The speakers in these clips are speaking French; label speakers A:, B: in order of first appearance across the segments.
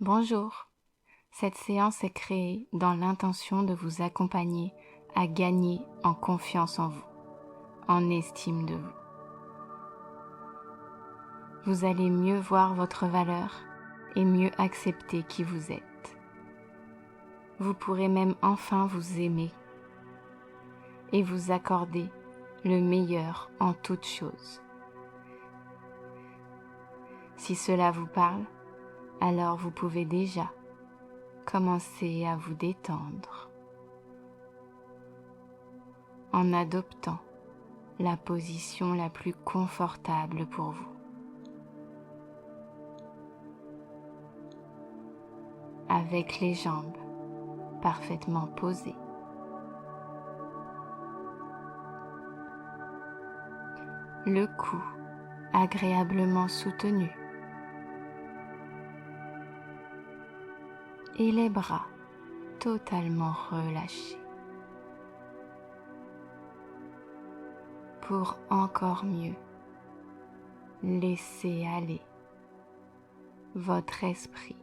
A: Bonjour, cette séance est créée dans l'intention de vous accompagner à gagner en confiance en vous, en estime de vous. Vous allez mieux voir votre valeur et mieux accepter qui vous êtes. Vous pourrez même enfin vous aimer et vous accorder le meilleur en toutes choses. Si cela vous parle, alors vous pouvez déjà commencer à vous détendre en adoptant la position la plus confortable pour vous. Avec les jambes parfaitement posées. Le cou agréablement soutenu. Et les bras totalement relâchés. Pour encore mieux laisser aller votre esprit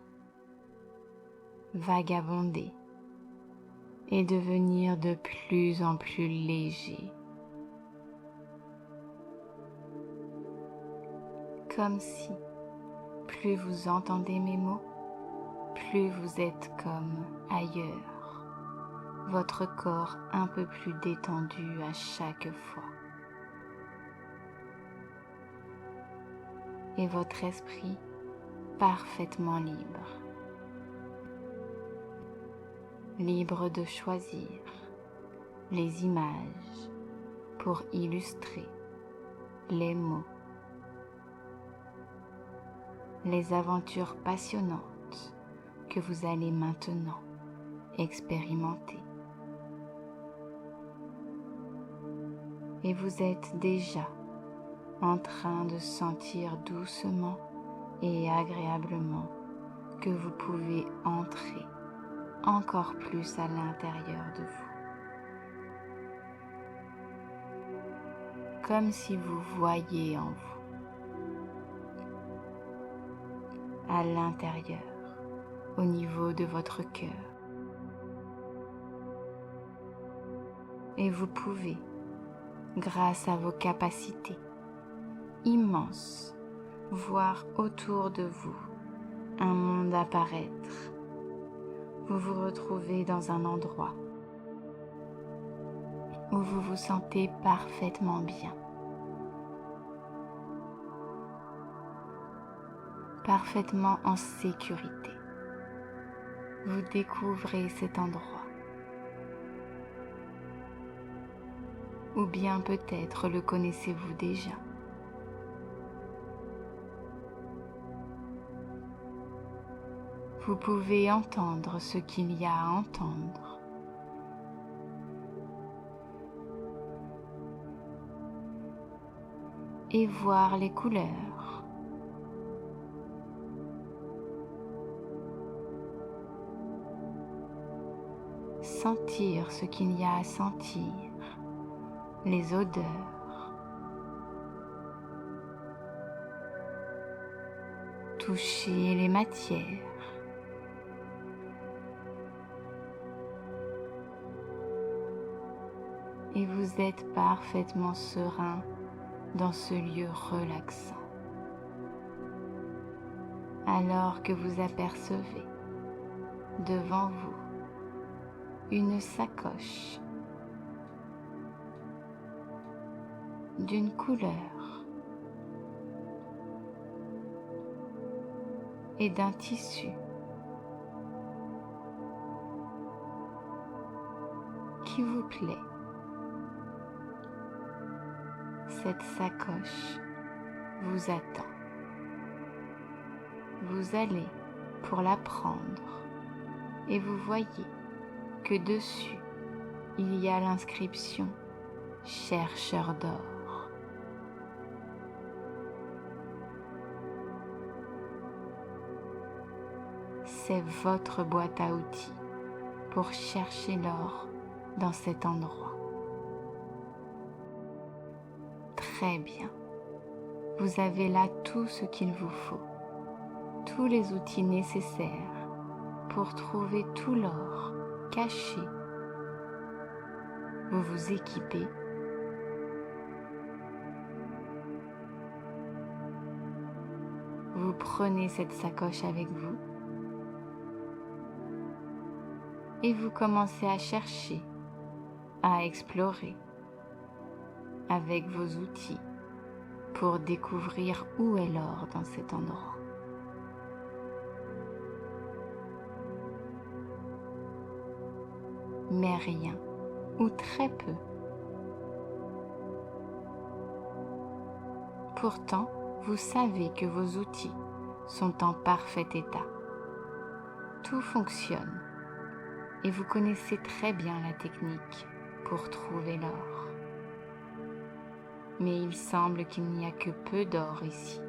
A: vagabonder et devenir de plus en plus léger. Comme si plus vous entendez mes mots, plus vous êtes comme ailleurs, votre corps un peu plus détendu à chaque fois. Et votre esprit parfaitement libre. Libre de choisir les images pour illustrer les mots, les aventures passionnantes que vous allez maintenant expérimenter. Et vous êtes déjà en train de sentir doucement et agréablement que vous pouvez entrer encore plus à l'intérieur de vous. Comme si vous voyiez en vous, à l'intérieur, au niveau de votre cœur. Et vous pouvez, grâce à vos capacités immenses, voir autour de vous un monde apparaître. Vous vous retrouvez dans un endroit où vous vous sentez parfaitement bien, parfaitement en sécurité. Vous découvrez cet endroit, ou bien peut-être le connaissez-vous déjà. Vous pouvez entendre ce qu'il y a à entendre. Et voir les couleurs. Sentir ce qu'il y a à sentir, les odeurs. Toucher les matières. Et vous êtes parfaitement serein dans ce lieu relaxant. Alors que vous apercevez devant vous une sacoche d'une couleur et d'un tissu qui vous plaît. Cette sacoche vous attend. Vous allez pour la prendre et vous voyez que dessus, il y a l'inscription « Chercheur d'or ». C'est votre boîte à outils pour chercher l'or dans cet endroit. Très bien. Vous avez là tout ce qu'il vous faut. tous les outils nécessaires pour trouver tout l'or caché. Vous vous équipez. Vous prenez cette sacoche avec vous et vous commencez à chercher, à explorer avec vos outils pour découvrir où est l'or dans cet endroit. Mais rien, ou très peu. Pourtant, vous savez que vos outils sont en parfait état. Tout fonctionne et vous connaissez très bien la technique pour trouver l'or. Mais il semble qu'il n'y a que peu d'or ici.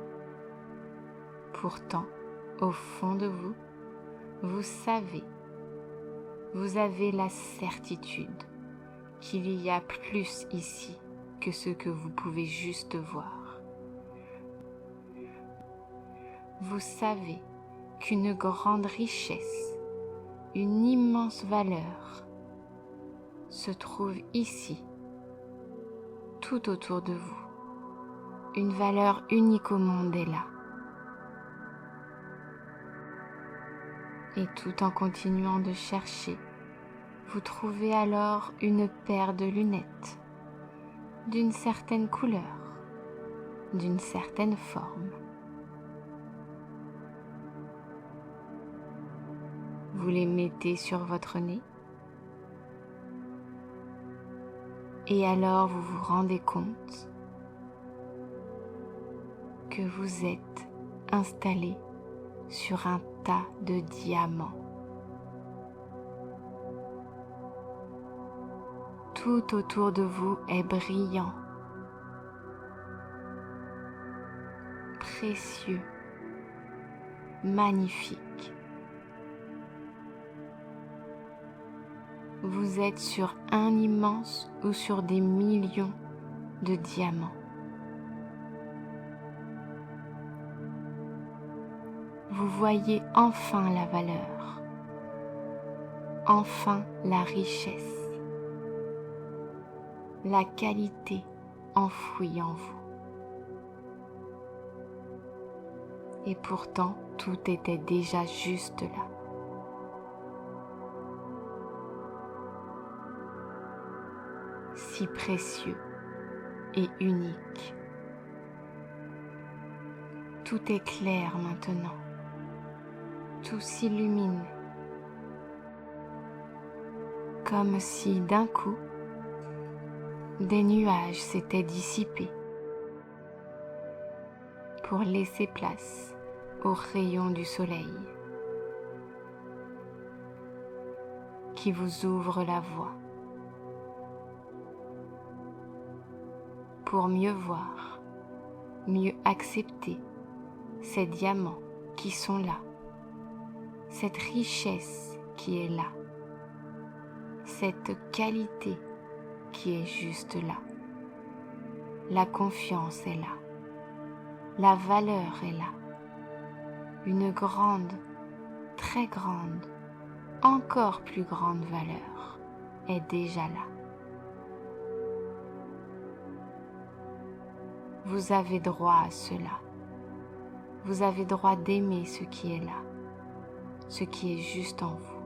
A: Pourtant, au fond de vous, vous savez, vous avez la certitude qu'il y a plus ici que ce que vous pouvez juste voir. Vous savez qu'une grande richesse, une immense valeur se trouve ici, tout autour de vous. Une valeur unique au monde est là. Et tout en continuant de chercher, vous trouvez alors une paire de lunettes d'une certaine couleur, d'une certaine forme. Vous les mettez sur votre nez et alors vous vous rendez compte que vous êtes installé sur un tas de diamants. Tout autour de vous est brillant, précieux, magnifique. Vous êtes sur un immense ou sur des millions de diamants. Vous voyez enfin la valeur, enfin la richesse, la qualité enfouie en vous. Et pourtant, tout était déjà juste là. Si précieux et unique. Tout est clair maintenant. Tout s'illumine. Comme si d'un coup, des nuages s'étaient dissipés pour laisser place aux rayons du soleil qui vous ouvre la voie pour mieux voir, mieux accepter ces diamants qui sont là, cette richesse qui est là, cette qualité qui est juste là. La confiance est là, la valeur est là, une grande, très grande, encore plus grande valeur est déjà là. Vous avez droit à cela. Vous avez droit d'aimer ce qui est là, ce qui est juste en vous.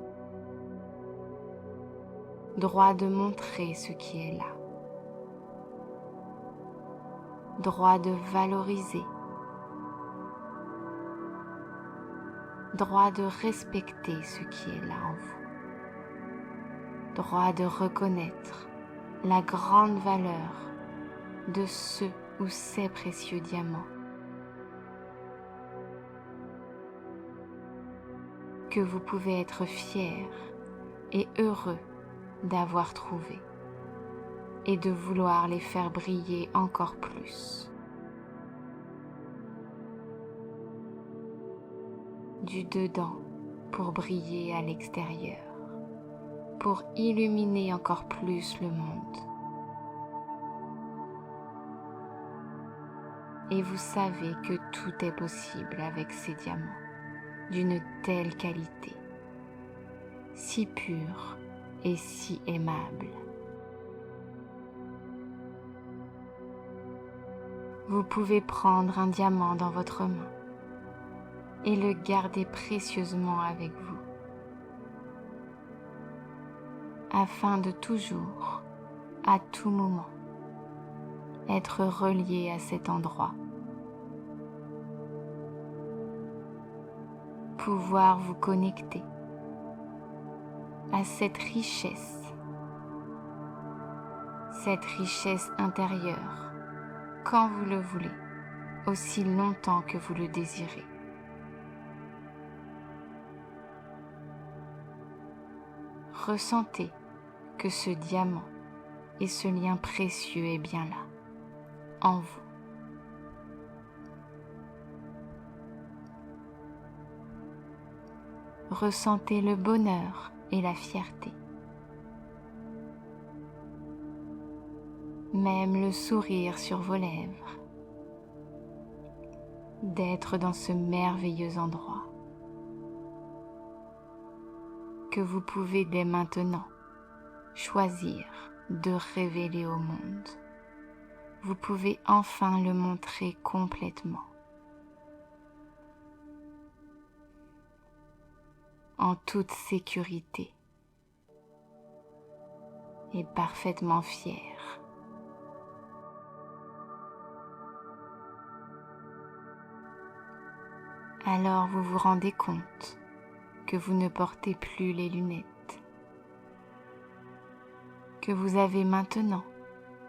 A: Droit de montrer ce qui est là. Droit de valoriser. Droit de respecter ce qui est là en vous. Droit de reconnaître la grande valeur de ce ou ces précieux diamants que vous pouvez être fier et heureux d'avoir trouvé et de vouloir les faire briller encore plus. Du dedans pour briller à l'extérieur, pour illuminer encore plus le monde. Et vous savez que tout est possible avec ces diamants. d'une telle qualité, si pur et si aimable. Vous pouvez prendre un diamant dans votre main et le garder précieusement avec vous, afin de toujours, à tout moment, être relié à cet endroit. Pouvoir vous connecter à cette richesse intérieure, quand vous le voulez, aussi longtemps que vous le désirez. Ressentez que ce diamant et ce lien précieux est bien là, en vous. Ressentez le bonheur et la fierté, même le sourire sur vos lèvres, d'être dans ce merveilleux endroit que vous pouvez dès maintenant choisir de révéler au monde. Vous pouvez enfin le montrer complètement, en toute sécurité et parfaitement fier. Alors vous vous rendez compte que vous ne portez plus les lunettes, que vous avez maintenant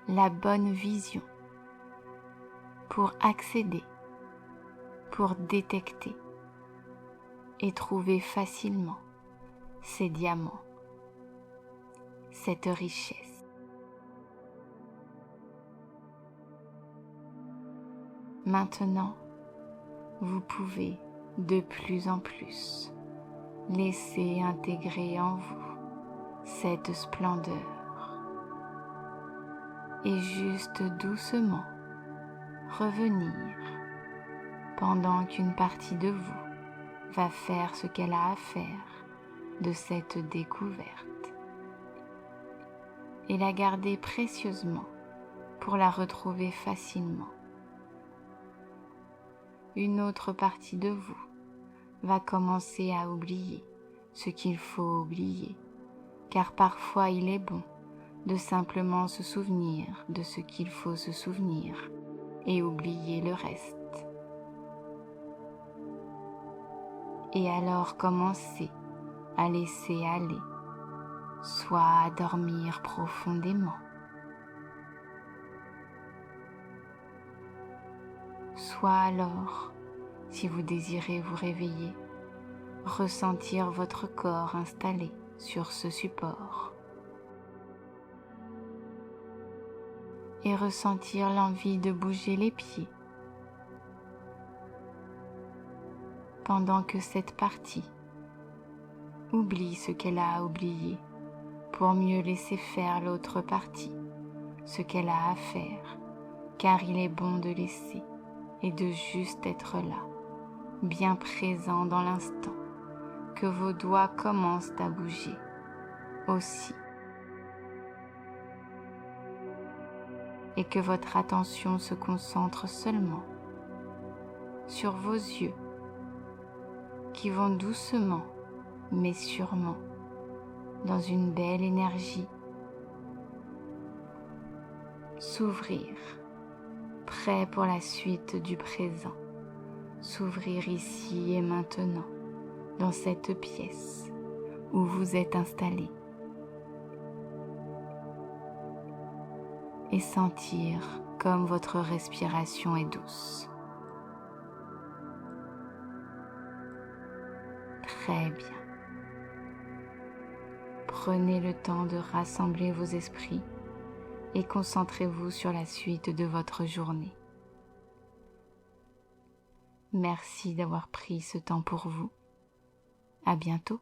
A: la bonne vision pour accéder, pour détecter et trouver facilement ces diamants, cette richesse. Maintenant, vous pouvez de plus en plus laisser intégrer en vous cette splendeur et juste doucement revenir pendant qu'une partie de vous va faire ce qu'elle a à faire de cette découverte et la garder précieusement pour la retrouver facilement. Une autre partie de vous va commencer à oublier ce qu'il faut oublier, car parfois il est bon de simplement se souvenir de ce qu'il faut se souvenir et oublier le reste. Et alors commencez à laisser aller, soit à dormir profondément, soit alors, si vous désirez vous réveiller, ressentir votre corps installé sur ce support et ressentir l'envie de bouger les pieds pendant que cette partie oublie ce qu'elle a à oublier pour mieux laisser faire l'autre partie ce qu'elle a à faire, car il est bon de laisser et de juste être là, bien présent dans l'instant, que vos doigts commencent à bouger aussi, et que votre attention se concentre seulement sur vos yeux qui vont doucement mais sûrement dans une belle énergie s'ouvrir, prêt pour la suite du présent, s'ouvrir ici et maintenant dans cette pièce où vous êtes installé et sentir comme votre respiration est douce. Très bien. Prenez le temps de rassembler vos esprits et concentrez-vous sur la suite de votre journée. Merci d'avoir pris ce temps pour vous. À bientôt.